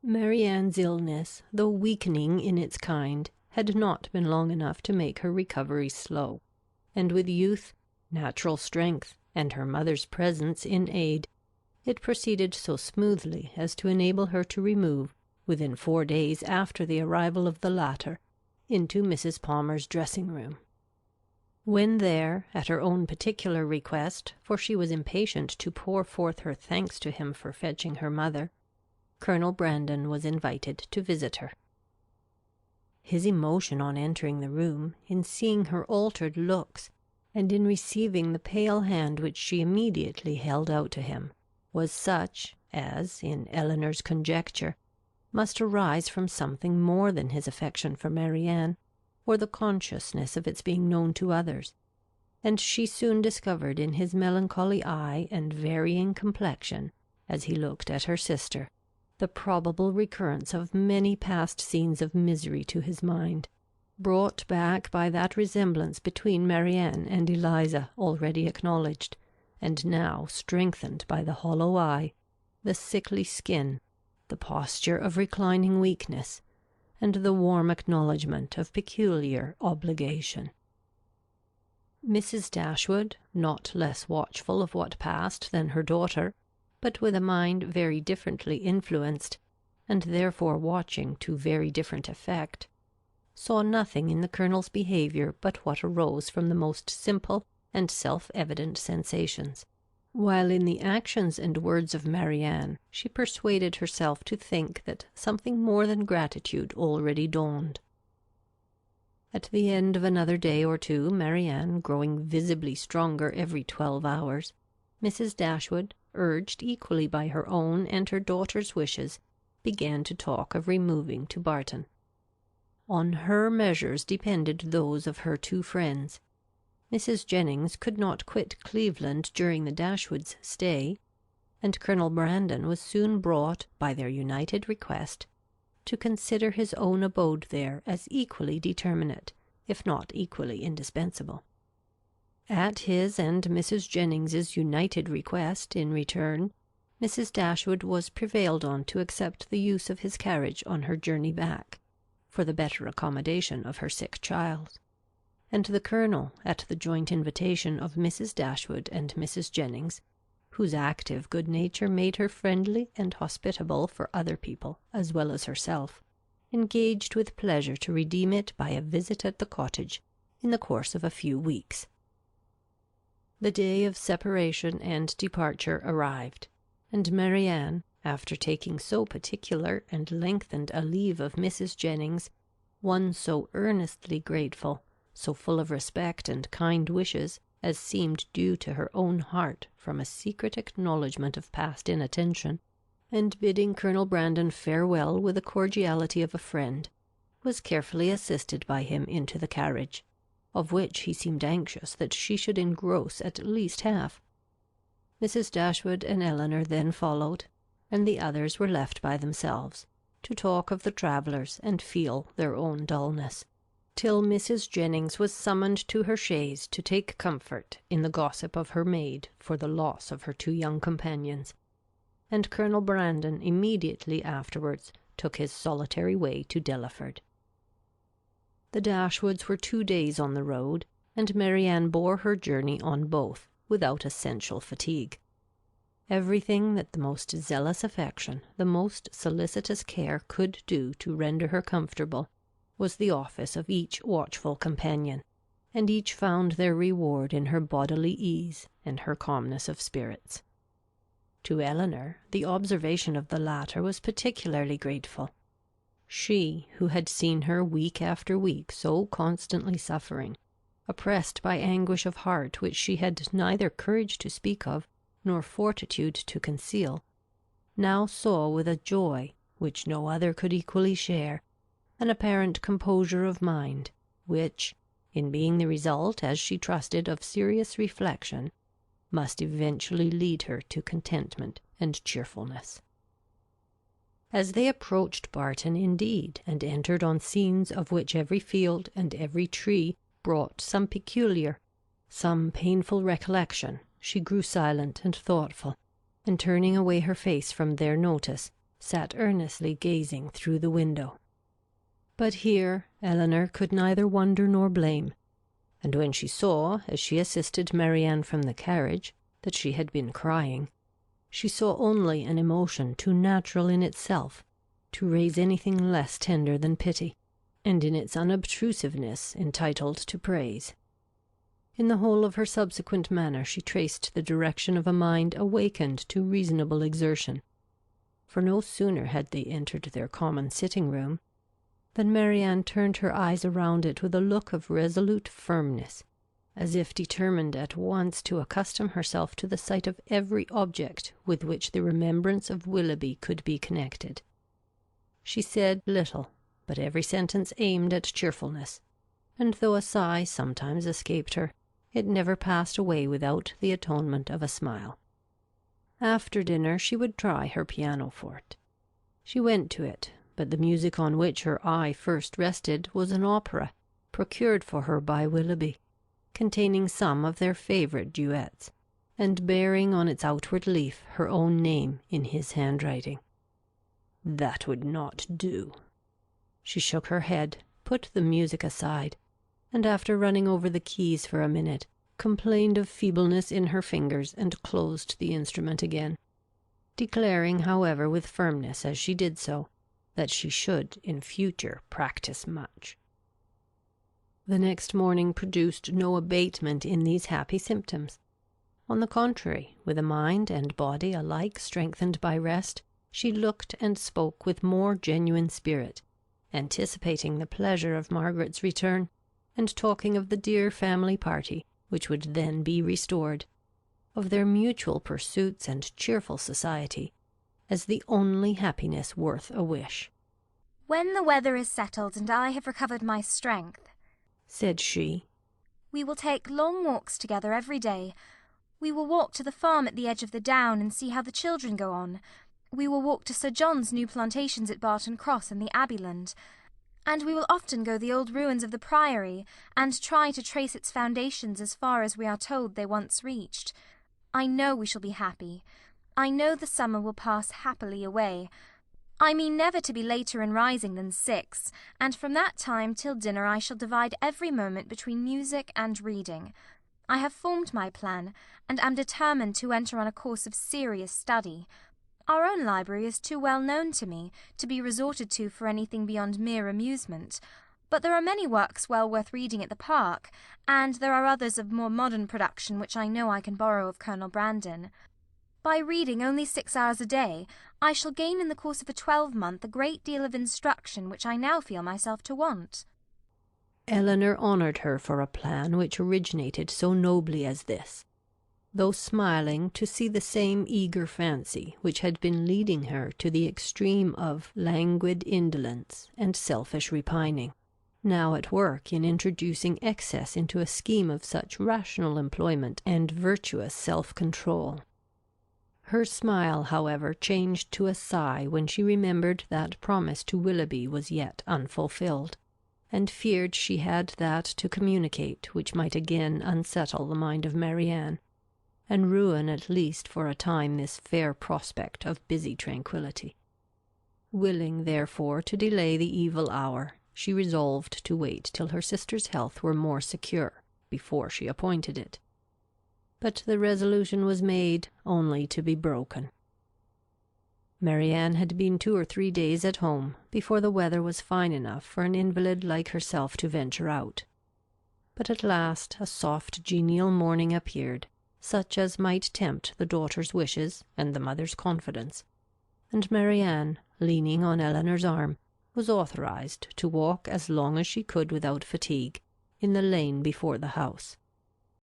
Marianne's illness, though weakening in its kind, had not been long enough to make her recovery slow, and with youth, natural strength, and her mother's presence in aid, it proceeded so smoothly as to enable her to remove, within 4 days after the arrival of the latter, into Mrs. Palmer's dressing-room. When there, at her own particular request, for she was impatient to pour forth her thanks to him for fetching her mother, Colonel Brandon was invited to visit her. His emotion on entering the room, in seeing her altered looks, and in receiving the pale hand which she immediately held out to him, was such, as, in Eleanor's conjecture, must arise from something more than his affection for Marianne, or the consciousness of its being known to others, and she soon discovered in his melancholy eye and varying complexion, as he looked at her sister, the probable recurrence of many past scenes of misery to his mind, brought back by that resemblance between Marianne and Eliza already acknowledged, and now strengthened by the hollow eye, the sickly skin, the posture of reclining weakness, and the warm acknowledgment of peculiar obligation. Mrs. Dashwood, not less watchful of what passed than her daughter, but with a mind very differently influenced, and therefore watching to very different effect, saw nothing in the Colonel's behaviour but what arose from the most simple and self-evident sensations, while in the actions and words of Marianne she persuaded herself to think that something more than gratitude already dawned. At the end of another day or two, Marianne growing visibly stronger every 12 hours, Mrs. Dashwood, urged equally by her own and her daughter's wishes, began to talk of removing to Barton. On her measures depended those of her 2 friends. Mrs. Jennings could not quit Cleveland during the Dashwoods' stay, and Colonel Brandon was soon brought, by their united request, to consider his own abode there as equally determinate, if not equally indispensable. At his and Mrs. Jennings's united request, in return, Mrs. Dashwood was prevailed on to accept the use of his carriage on her journey back, for the better accommodation of her sick child, and the Colonel, at the joint invitation of Mrs. Dashwood and Mrs. Jennings, whose active good nature made her friendly and hospitable for other people as well as herself, engaged with pleasure to redeem it by a visit at the cottage in the course of a few weeks. The day of separation and departure arrived, and Marianne, after taking so particular and lengthened a leave of Mrs. Jennings, one so earnestly grateful, so full of respect and kind wishes, as seemed due to her own heart from a secret acknowledgment of past inattention, and bidding Colonel Brandon farewell with the cordiality of a friend, was carefully assisted by him into the carriage, of which he seemed anxious that she should engross at least half. Mrs. Dashwood and Eleanor then followed, and the others were left by themselves, to talk of the travellers and feel their own dullness, till Mrs. Jennings was summoned to her chaise to take comfort in the gossip of her maid for the loss of her 2 young companions, and Colonel Brandon immediately afterwards took his solitary way to Delaford. The Dashwoods were 2 days on the road, and Marianne bore her journey on both without essential fatigue. Everything that the most zealous affection, the most solicitous care could do to render her comfortable, was the office of each watchful companion, and each found their reward in her bodily ease and her calmness of spirits. To Eleanor, the observation of the latter was particularly grateful. She, who had seen her week after week so constantly suffering, oppressed by anguish of heart which she had neither courage to speak of, nor fortitude to conceal, now saw with a joy, which no other could equally share, an apparent composure of mind, which, in being the result, as she trusted, of serious reflection, must eventually lead her to contentment and cheerfulness. As they approached Barton, indeed, and entered on scenes of which every field and every tree brought some peculiar, some painful recollection, she grew silent and thoughtful, and turning away her face from their notice, sat earnestly gazing through the window. But here Eleanor could neither wonder nor blame, and when she saw, as she assisted Marianne from the carriage, that she had been crying, she saw only an emotion too natural in itself to raise anything less tender than pity, and in its unobtrusiveness entitled to praise. In the whole of her subsequent manner she traced the direction of a mind awakened to reasonable exertion, for no sooner had they entered their common sitting-room than Marianne turned her eyes around it with a look of resolute firmness, as if determined at once to accustom herself to the sight of every object with which the remembrance of Willoughby could be connected. She said little, but every sentence aimed at cheerfulness, and though a sigh sometimes escaped her, it never passed away without the atonement of a smile. After dinner she would try her pianoforte. She went to it, but the music on which her eye first rested was an opera, procured for her by Willoughby, containing some of their favourite duets, and bearing on its outward leaf her own name in his handwriting. That would not do. She shook her head, put the music aside, and after running over the keys for a minute, complained of feebleness in her fingers and closed the instrument again, declaring, however, with firmness as she did so, that she should in future practice much. The next morning produced no abatement in these happy symptoms. On the contrary, with a mind and body alike strengthened by rest, she looked and spoke with more genuine spirit, anticipating the pleasure of Margaret's return, and talking of the dear family party, which would then be restored, of their mutual pursuits and cheerful society, as the only happiness worth a wish. "When the weather is settled and I have recovered my strength," said she, "we will take long walks together every day. We will walk to the farm at the edge of the down and see how the children go on. We will walk to Sir John's new plantations at Barton Cross and the Abbeyland. And we will often go the old ruins of the Priory, and try to trace its foundations as far as we are told they once reached. I know we shall be happy. I know the summer will pass happily away. I mean never to be later in rising than 6, and from that time till dinner I shall divide every moment between music and reading. I have formed my plan, and am determined to enter on a course of serious study. Our own library is too well known to me to be resorted to for anything beyond mere amusement, but there are many works well worth reading at the Park, and there are others of more modern production which I know I can borrow of Colonel Brandon. By reading only 6 hours a day, I shall gain in the course of a 12-month a great deal of instruction which I now feel myself to want." Eleanor honoured her for a plan which originated so nobly as this, though smiling to see the same eager fancy which had been leading her to the extreme of languid indolence and selfish repining, now at work in introducing excess into a scheme of such rational employment and virtuous self-control. Her smile, however, changed to a sigh when she remembered that promise to Willoughby was yet unfulfilled, and feared she had that to communicate which might again unsettle the mind of Marianne, and ruin at least for a time this fair prospect of busy tranquillity. Willing, therefore, to delay the evil hour, she resolved to wait till her sister's health were more secure before she appointed it. But the resolution was made only to be broken. Marianne had been 2 or 3 days at home before the weather was fine enough for an invalid like herself to venture out. But at last a soft genial morning appeared, such as might tempt the daughter's wishes and the mother's confidence, and Marianne, leaning on Eleanor's arm, was authorized to walk as long as she could without fatigue, in the lane before the house.